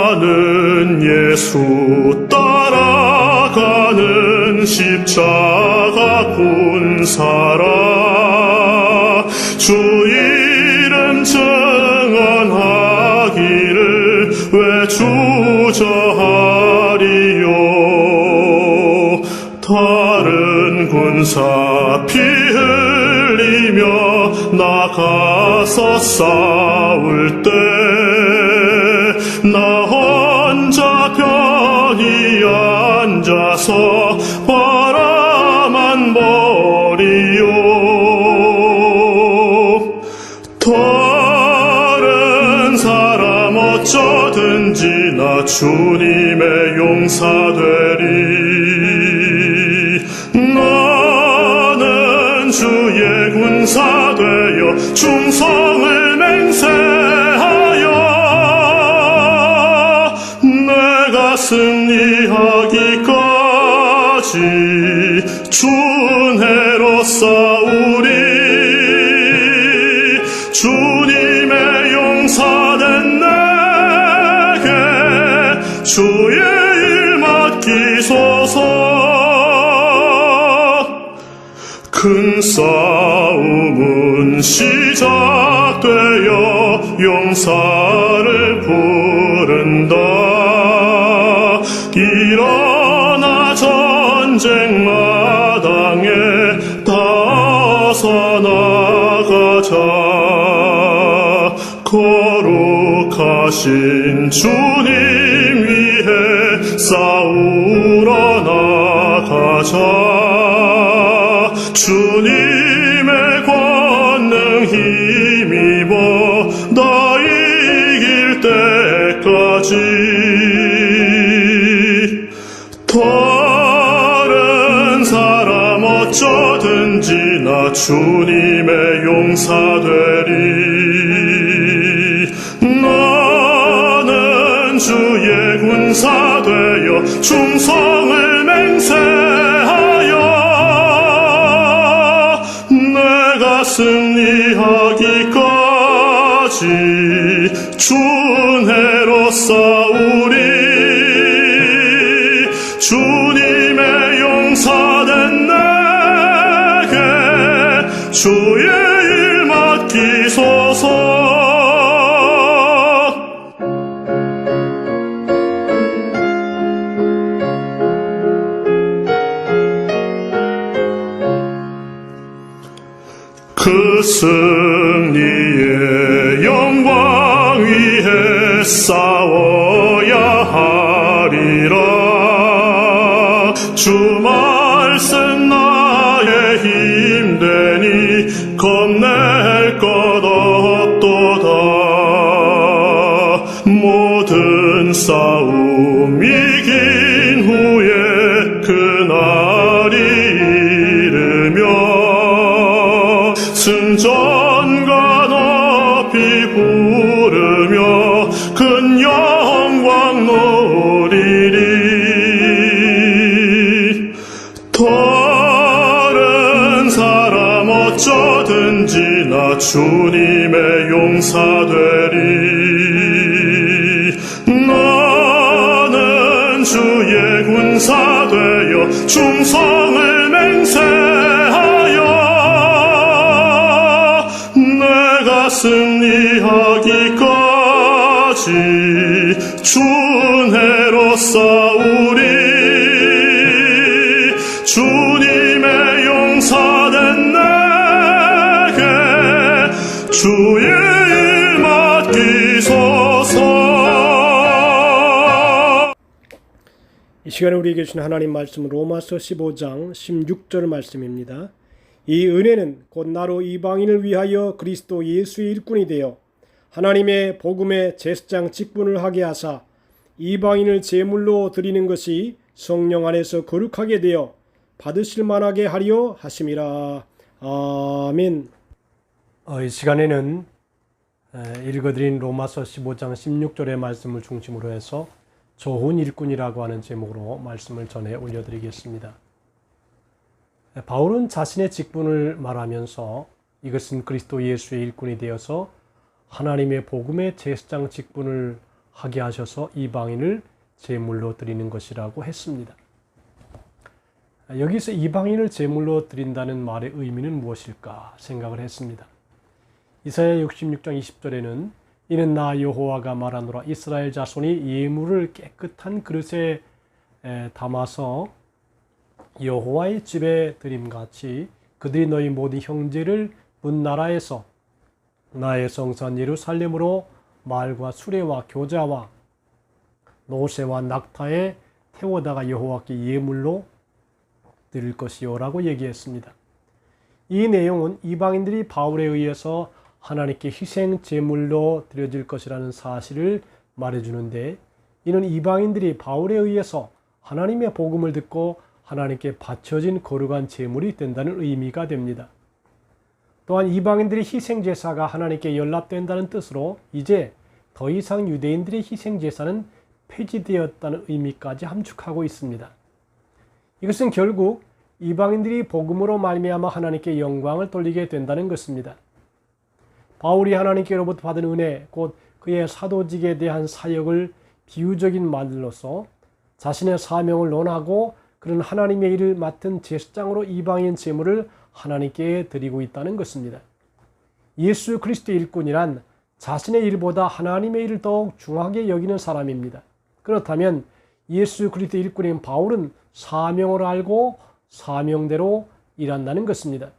나는 예수 따라가는 십자가 군사라. 주 이름 증언하기를 왜 주저하리요. 다른 군사 피 흘리며 나가서 싸울 때 나 혼자 편히 앉아서 바라만 보리요. 다른 사람 어쩌든지 나 주님의 용사되리. 나는 주의 군사 되어 충성을 맹세하여 내가 승리하기까지 준혜로 싸우리. 주님의 용사된 내게 주의 일 맡기소서. 큰 싸움은 시작되어 용사를 부른다. 일어나 전쟁 마당에 다서 나가자. 거룩하신 주님 위해 싸우러 나가자. 주님의 권능 힘입어 나 이길 때까지. 다른 사람 어쩌든지 나 주님의 용사되리. 나는 주의 군사 되어 충성을 맹세하여 내가 승리하기까지 준혜로 싸우리. 주님의 용사된 내게 주의 일 맡기소서. 그 승리의 영광 위에 싸워야 하리라. 주 말씀 나의 힘되니 겁낼 것 없도다. 모든 싸움 이긴 후에 그날이 이르며 승전가 높이 부르며 큰 영광 누리리. 다른 사람 어쩌든지 나 주님의 용사되리. 나는 주의 군사 되어 충성을 맹세하여 내가 승리하기까지 준혜로 싸우리. 주님의 용사된 내게 주의 일 맡기소서. 이 시간에 우리에게 주신 하나님 말씀은 로마서 15장 16절 말씀입니다. 이 은혜는 곧 나로 이방인을 위하여 그리스도 예수의 일꾼이 되어 하나님의 복음의 제사장 직분을 하게 하사 이방인을 제물로 드리는 것이 성령 안에서 거룩하게 되어 받으실 만하게 하려 하심이라. 아멘. 이 시간에는 읽어드린 로마서 15장 16절의 말씀을 중심으로 해서 좋은 일꾼이라고 하는 제목으로 말씀을 전해 올려드리겠습니다. 바울은 자신의 직분을 말하면서 이것은 그리스도 예수의 일꾼이 되어서 하나님의 복음의 제사장 직분을 하게 하셔서 이방인을 제물로 드리는 것이라고 했습니다. 여기서 이방인을 제물로 드린다는 말의 의미는 무엇일까 생각을 했습니다. 이사야 66장 20절에는 이는 나 여호와가 말하노라 이스라엘 자손이 예물을 깨끗한 그릇에 담아서 여호와의 집에 드림같이 그들이 너희 모든 형제를 문 나라에서 나의 성산 예루살렘으로 말과 수레와 교자와 노새와 낙타에 태워다가 여호와께 예물로 드릴 것이요라고 얘기했습니다. 이 내용은 이방인들이 바울에 의해서 하나님께 희생 제물로 드려질 것이라는 사실을 말해주는데, 이는 이방인들이 바울에 의해서 하나님의 복음을 듣고 하나님께 바쳐진 거룩한 제물이 된다는 의미가 됩니다. 또한 이방인들의 희생제사가 하나님께 연락된다는 뜻으로 이제 더 이상 유대인들의 희생제사는 폐지되었다는 의미까지 함축하고 있습니다. 이것은 결국 이방인들이 복음으로 말미암아 하나님께 영광을 돌리게 된다는 것입니다. 바울이 하나님께로부터 받은 은혜, 곧 그의 사도직에 대한 사역을 비유적인 말로서 자신의 사명을 논하고 그는 하나님의 일을 맡은 제사장으로 이방인 제물을 하나님께 드리고 있다는 것입니다. 예수 그리스도의 일꾼이란 자신의 일보다 하나님의 일을 더욱 중하게 여기는 사람입니다. 그렇다면 예수 그리스도의 일꾼인 바울은 사명을 알고 사명대로 일한다는 것입니다.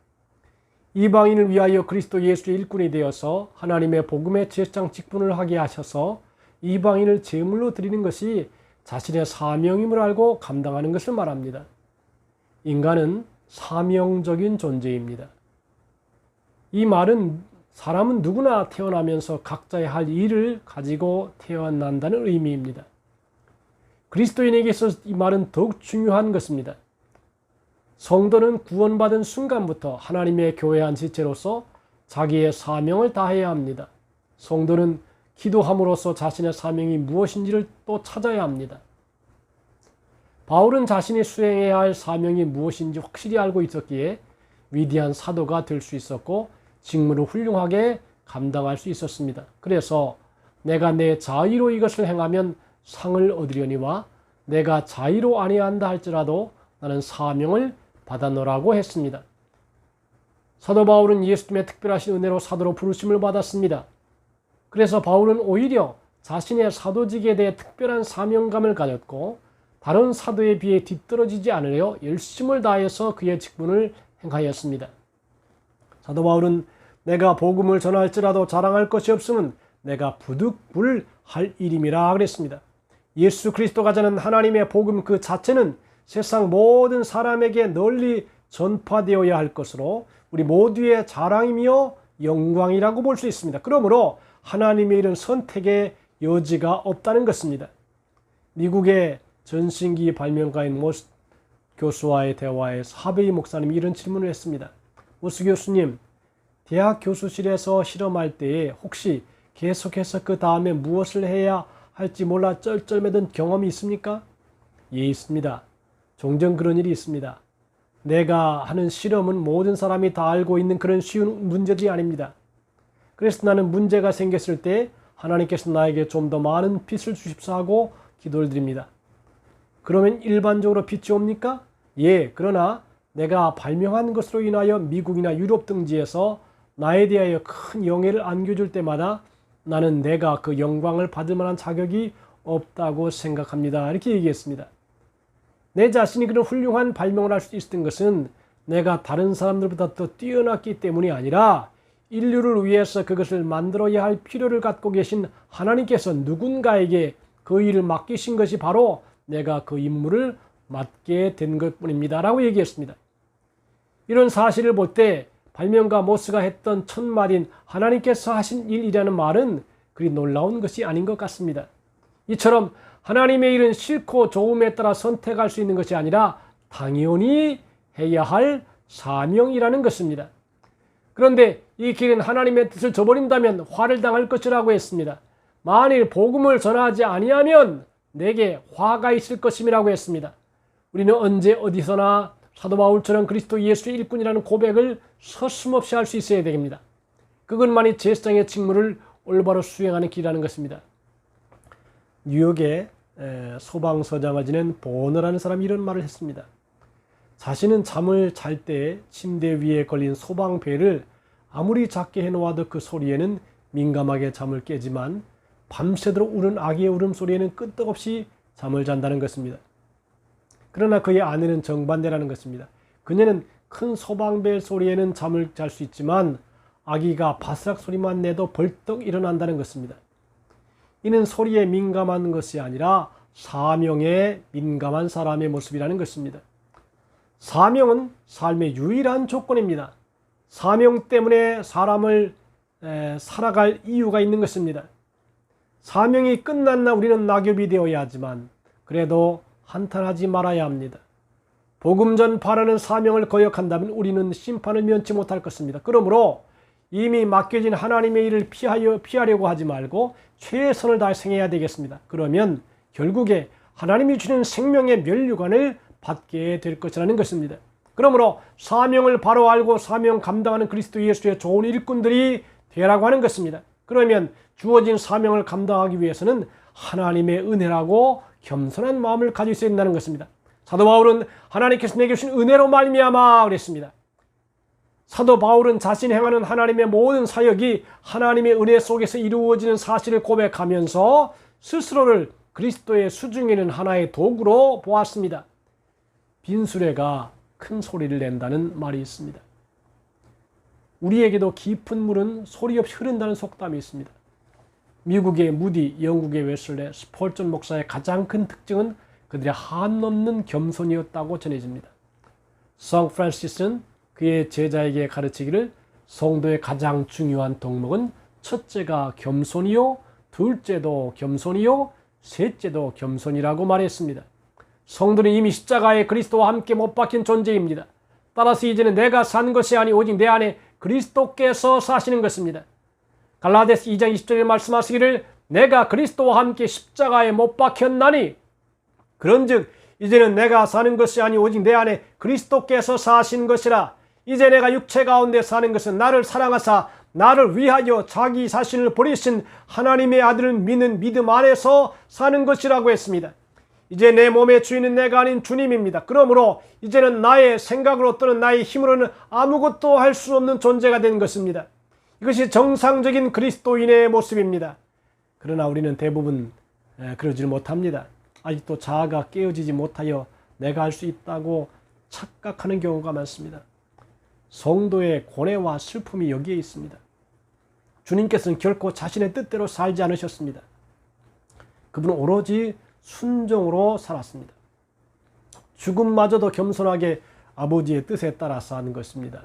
이방인을 위하여 그리스도 예수의 일꾼이 되어서 하나님의 복음의 제사장 직분을 하게 하셔서 이방인을 제물로 드리는 것이 자신의 사명임을 알고 감당하는 것을 말합니다. 인간은 사명적인 존재입니다. 이 말은 사람은 누구나 태어나면서 각자의 할 일을 가지고 태어난다는 의미입니다. 그리스도인에게서 이 말은 더욱 중요한 것입니다. 성도는 구원받은 순간부터 하나님의 교회한 지체로서 자기의 사명을 다해야 합니다. 성도는 기도함으로써 자신의 사명이 무엇인지를 또 찾아야 합니다. 바울은 자신이 수행해야 할 사명이 무엇인지 확실히 알고 있었기에 위대한 사도가 될 수 있었고 직무를 훌륭하게 감당할 수 있었습니다. 그래서 내가 내 자의로 이것을 행하면 상을 얻으려니와 내가 자의로 아니한다 할지라도 나는 사명을 받아노라고 했습니다. 사도 바울은 예수님의 특별하신 은혜로 사도로 부르심을 받았습니다. 그래서 바울은 오히려 자신의 사도직에 대해 특별한 사명감을 가졌고 다른 사도에 비해 뒤떨어지지 않으려 열심을 다해서 그의 직분을 행하였습니다. 사도 바울은 내가 복음을 전할지라도 자랑할 것이 없으면 내가 부득불 할 일임이라 그랬습니다. 예수 그리스도가 전한 하나님의 복음 그 자체는 세상 모든 사람에게 널리 전파되어야 할 것으로 우리 모두의 자랑이며 영광이라고 볼 수 있습니다. 그러므로 하나님의 일은 선택의 여지가 없다는 것입니다. 미국의 전신기 발명가인 모스 교수와의 대화에서 하베이 목사님이 이런 질문을 했습니다. 모스 교수님, 대학 교수실에서 실험할 때에 혹시 계속해서 그 다음에 무엇을 해야 할지 몰라 쩔쩔매던 경험이 있습니까? 예, 있습니다. 종종 그런 일이 있습니다. 내가 하는 실험은 모든 사람이 다 알고 있는 그런 쉬운 문제들이 아닙니다. 그래서 나는 문제가 생겼을 때 하나님께서 나에게 좀 더 많은 빛을 주십사 하고 기도를 드립니다. 그러면 일반적으로 빛이 옵니까? 예, 그러나 내가 발명한 것으로 인하여 미국이나 유럽 등지에서 나에 대하여 큰 영예를 안겨줄 때마다 나는 내가 그 영광을 받을 만한 자격이 없다고 생각합니다. 이렇게 얘기했습니다. 내 자신이 그런 훌륭한 발명을 할 수 있었던 것은 내가 다른 사람들보다 더 뛰어났기 때문이 아니라 인류를 위해서 그것을 만들어야 할 필요를 갖고 계신 하나님께서 누군가에게 그 일을 맡기신 것이 바로 내가 그 임무를 맡게 된 것뿐입니다. 라고 얘기했습니다. 이런 사실을 볼 때 발명가 모스가 했던 첫 말인 하나님께서 하신 일이라는 말은 그리 놀라운 것이 아닌 것 같습니다. 이처럼 하나님의 일은 싫고 좋음에 따라 선택할 수 있는 것이 아니라 당연히 해야 할 사명이라는 것입니다. 그런데 이 길은 하나님의 뜻을 저버린다면 화를 당할 것이라고 했습니다. 만일 복음을 전하지 아니하면 내게 화가 있을 것임이라고 했습니다. 우리는 언제 어디서나 사도 바울처럼 그리스도 예수의 일꾼이라는 고백을 서슴없이 할 수 있어야 됩니다. 그것만이 제사장의 직무를 올바로 수행하는 길이라는 것입니다. 뉴욕의 소방서장을 지낸 보너라는 사람이 이런 말을 했습니다. 자신은 잠을 잘 때 침대 위에 걸린 소방배를 아무리 작게 해놓아도 그 소리에는 민감하게 잠을 깨지만 밤새도록 우는 아기의 울음소리에는 끄떡없이 잠을 잔다는 것입니다. 그러나 그의 아내는 정반대라는 것입니다. 그녀는 큰 소방배 소리에는 잠을 잘 수 있지만 아기가 바스락 소리만 내도 벌떡 일어난다는 것입니다. 이는 소리에 민감한 것이 아니라 사명에 민감한 사람의 모습이라는 것입니다. 사명은 삶의 유일한 조건입니다. 사명 때문에 사람을 살아갈 이유가 있는 것입니다. 사명이 끝난 날 우리는 낙엽이 되어야 하지만 그래도 한탄하지 말아야 합니다. 복음 전파라는 사명을 거역한다면 우리는 심판을 면치 못할 것입니다. 그러므로 이미 맡겨진 하나님의 일을 피하려고 하지 말고 최선을 다해 행해야 되겠습니다. 그러면 결국에 하나님이 주는 생명의 면류관을 받게 될 것이라는 것입니다. 그러므로 사명을 바로 알고 사명 감당하는 그리스도 예수의 좋은 일꾼들이 되라고 하는 것입니다. 그러면 주어진 사명을 감당하기 위해서는 하나님의 은혜라고 겸손한 마음을 가지고 있어야 된다는 것입니다. 사도 바울은 하나님께서 내게 주신 은혜로 말미암아 그랬습니다. 사도 바울은 자신이 행하는 하나님의 모든 사역이 하나님의 은혜 속에서 이루어지는 사실을 고백하면서 스스로를 그리스도의 수중에는 하나의 도구로 보았습니다. 빈수레가 큰 소리를 낸다는 말이 있습니다. 우리에게도 깊은 물은 소리 없이 흐른다는 속담이 있습니다. 미국의 무디, 영국의 웨슬레, 스폴전 목사의 가장 큰 특징은 그들의 한넘는 겸손이었다고 전해집니다. 성 프란시스는 그의 제자에게 가르치기를 성도의 가장 중요한 덕목은 첫째가 겸손이요, 둘째도 겸손이요, 셋째도 겸손이라고 말했습니다. 성도는 이미 십자가에 그리스도와 함께 못 박힌 존재입니다. 따라서 이제는 내가 산 것이 아니 오직 내 안에 그리스도께서 사시는 것입니다. 갈라디아서 2장 20절에 말씀하시기를 내가 그리스도와 함께 십자가에 못 박혔나니 그런즉 이제는 내가 사는 것이 아니 오직 내 안에 그리스도께서 사신 것이라. 이제 내가 육체 가운데 사는 것은 나를 사랑하사 나를 위하여 자기 자신을 버리신 하나님의 아들을 믿는 믿음 안에서 사는 것이라고 했습니다. 이제 내 몸의 주인은 내가 아닌 주님입니다. 그러므로 이제는 나의 생각으로 또는 나의 힘으로는 아무것도 할 수 없는 존재가 된 것입니다. 이것이 정상적인 그리스도인의 모습입니다. 그러나 우리는 대부분 그러지 못합니다. 아직도 자아가 깨어지지 못하여 내가 할 수 있다고 착각하는 경우가 많습니다. 성도의 고뇌와 슬픔이 여기에 있습니다. 주님께서는 결코 자신의 뜻대로 살지 않으셨습니다. 그분은 오로지 순종으로 살았습니다. 죽음마저도 겸손하게 아버지의 뜻에 따라 사는 것입니다.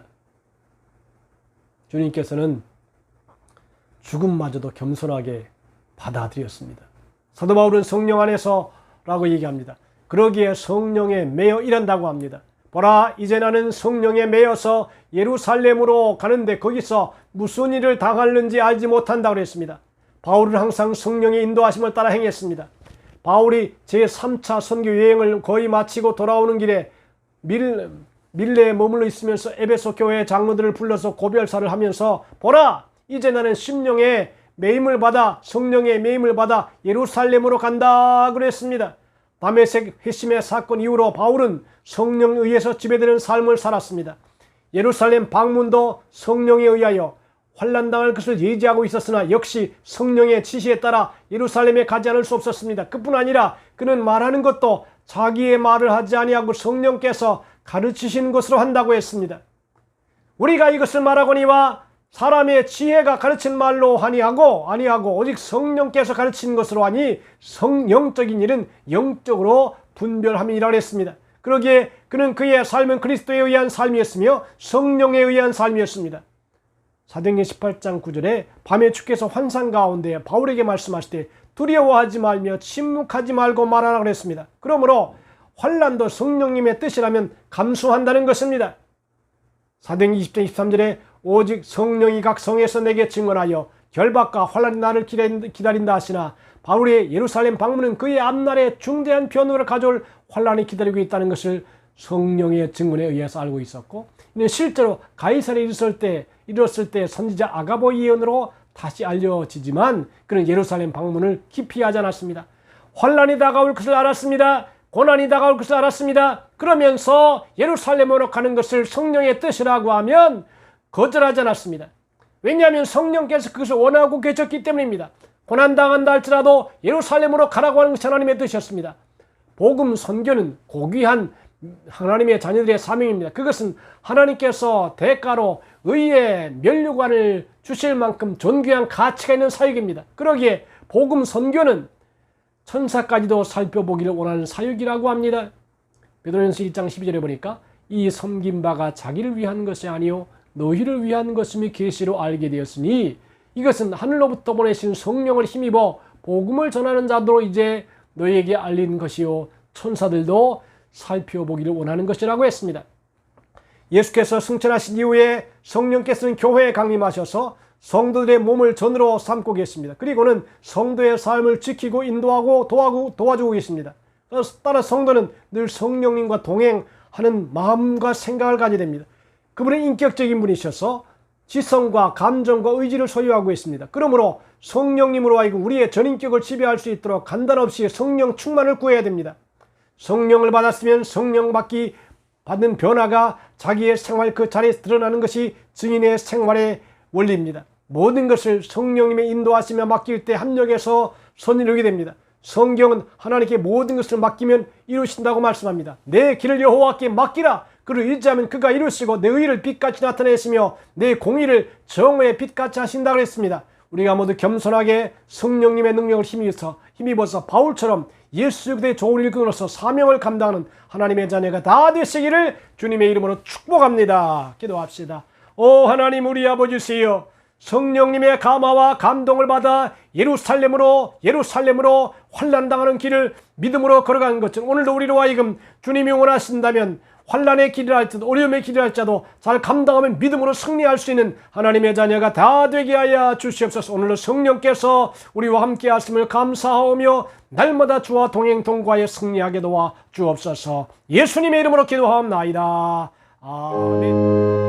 주님께서는 죽음마저도 겸손하게 받아들였습니다. 사도 바울은 성령 안에서라고 얘기합니다. 그러기에 성령에 매여 일한다고 합니다. 보라, 이제 나는 성령에 매여서 예루살렘으로 가는데 거기서 무슨 일을 당하는지 알지 못한다고 그랬습니다. 바울은 항상 성령의 인도하심을 따라 행했습니다. 바울이 제3차 선교 여행을 거의 마치고 돌아오는 길에 밀레에 머물러 있으면서 에베소 교회 장로들을 불러서 고별사를 하면서 보라, 이제 나는 성령의 매임을 받아 예루살렘으로 간다 그랬습니다. 다메섹 회심의 사건 이후로 바울은 성령에 의해서 지배되는 삶을 살았습니다. 예루살렘 방문도 성령에 의하여 환난당할 것을 예지하고 있었으나 역시 성령의 지시에 따라 예루살렘에 가지 않을 수 없었습니다. 그뿐 아니라 그는 말하는 것도 자기의 말을 하지 아니하고 성령께서 가르치신 것으로 한다고 했습니다. 우리가 이것을 말하거니와 사람의 지혜가 가르친 말로 아니하고 오직 성령께서 가르친 것으로 하니 영적인 일은 영적으로 분별함이라고 했습니다. 그러기에 그는 그의 삶은 그리스도에 의한 삶이었으며 성령에 의한 삶이었습니다. 사도행전 18장 9절에 밤에 주께서 환상 가운데 바울에게 말씀하실 때 두려워하지 말며 침묵하지 말고 말하라 그랬습니다. 그러므로 환난도 성령님의 뜻이라면 감수한다는 것입니다. 사도행전 20장 23절에 오직 성령이 각 성에서 내게 증언하여 결박과 환난이 나를 기다린다 하시나 바울의 예루살렘 방문은 그의 앞날에 중대한 변화를 가져올 환난이 기다리고 있다는 것을 성령의 증언에 의해서 알고 있었고, 이는 실제로 가이사랴에 이르렀을 때 선지자 아가보 예언으로 다시 알려지지만 그는 예루살렘 방문을 기피하지 않았습니다. 환란이 다가올 것을 알았습니다. 고난이 다가올 것을 알았습니다. 그러면서 예루살렘으로 가는 것을 성령의 뜻이라고 하면 거절하지 않았습니다. 왜냐하면 성령께서 그것을 원하고 계셨기 때문입니다. 고난당한다 할지라도 예루살렘으로 가라고 하는 것이 하나님의 뜻이었습니다. 복음 선교는 고귀한 하나님의 자녀들의 사명입니다. 그것은 하나님께서 대가로 의의 면류관을 주실 만큼 존귀한 가치가 있는 사역입니다. 그러기에 복음 선교는 천사까지도 살펴보기를 원하는 사역이라고 합니다. 베드로전서 1장 12절에 보니까 이 섬긴 바가 자기를 위한 것이 아니요 너희를 위한 것임이 계시로 알게 되었으니 이것은 하늘로부터 보내신 성령을 힘입어 복음을 전하는 자들로 이제 너희에게 알린 것이요 천사들도 살펴보기를 원하는 것이라고 했습니다. 예수께서 승천하신 이후에 성령께서는 교회에 강림하셔서 성도들의 몸을 전으로 삼고 계십니다. 그리고는 성도의 삶을 지키고 인도하고 도와주고 계십니다. 따라 성도는 늘 성령님과 동행하는 마음과 생각을 가지게 됩니다. 그분은 인격적인 분이셔서 지성과 감정과 의지를 소유하고 있습니다. 그러므로 성령님으로 하여금 우리의 전인격을 지배할 수 있도록 간단 없이 성령 충만을 구해야 됩니다. 성령을 받았으면 성령 받는 변화가 자기의 생활 그 자리에서 드러나는 것이 증인의 생활의 원리입니다. 모든 것을 성령님의 인도하시며 맡길 때 합력해서 선이루게 됩니다. 성경은 하나님께 모든 것을 맡기면 이루신다고 말씀합니다. 내 길을 여호와께 맡기라. 그를 의지하면 그가 이루시고 내 의를 빛같이 나타내시며 내 공의를 정오의 빛같이 하신다고 그랬습니다. 우리가 모두 겸손하게 성령님의 능력을 힘입어서 바울처럼 예수 그리스도의 좋은 일꾼으로서 사명을 감당하는 하나님의 자녀가 다 되시기를 주님의 이름으로 축복합니다. 기도합시다. 오 하나님 우리 아버지시여, 성령님의 감화와 감동을 받아 예루살렘으로 환난당하는 길을 믿음으로 걸어가는 것처럼 오늘도 우리로 하여금 주님이 원하신다면 환난의 길이라 할지라도 어려움의 길이라 할지라도 잘 감당하면 믿음으로 승리할 수 있는 하나님의 자녀가 다 되게 하여 주시옵소서. 오늘도 성령께서 우리와 함께 하심을 감사하오며 날마다 주와 동행 동거하여 승리하게 도와 주옵소서. 예수님의 이름으로 기도하옵나이다. 아멘.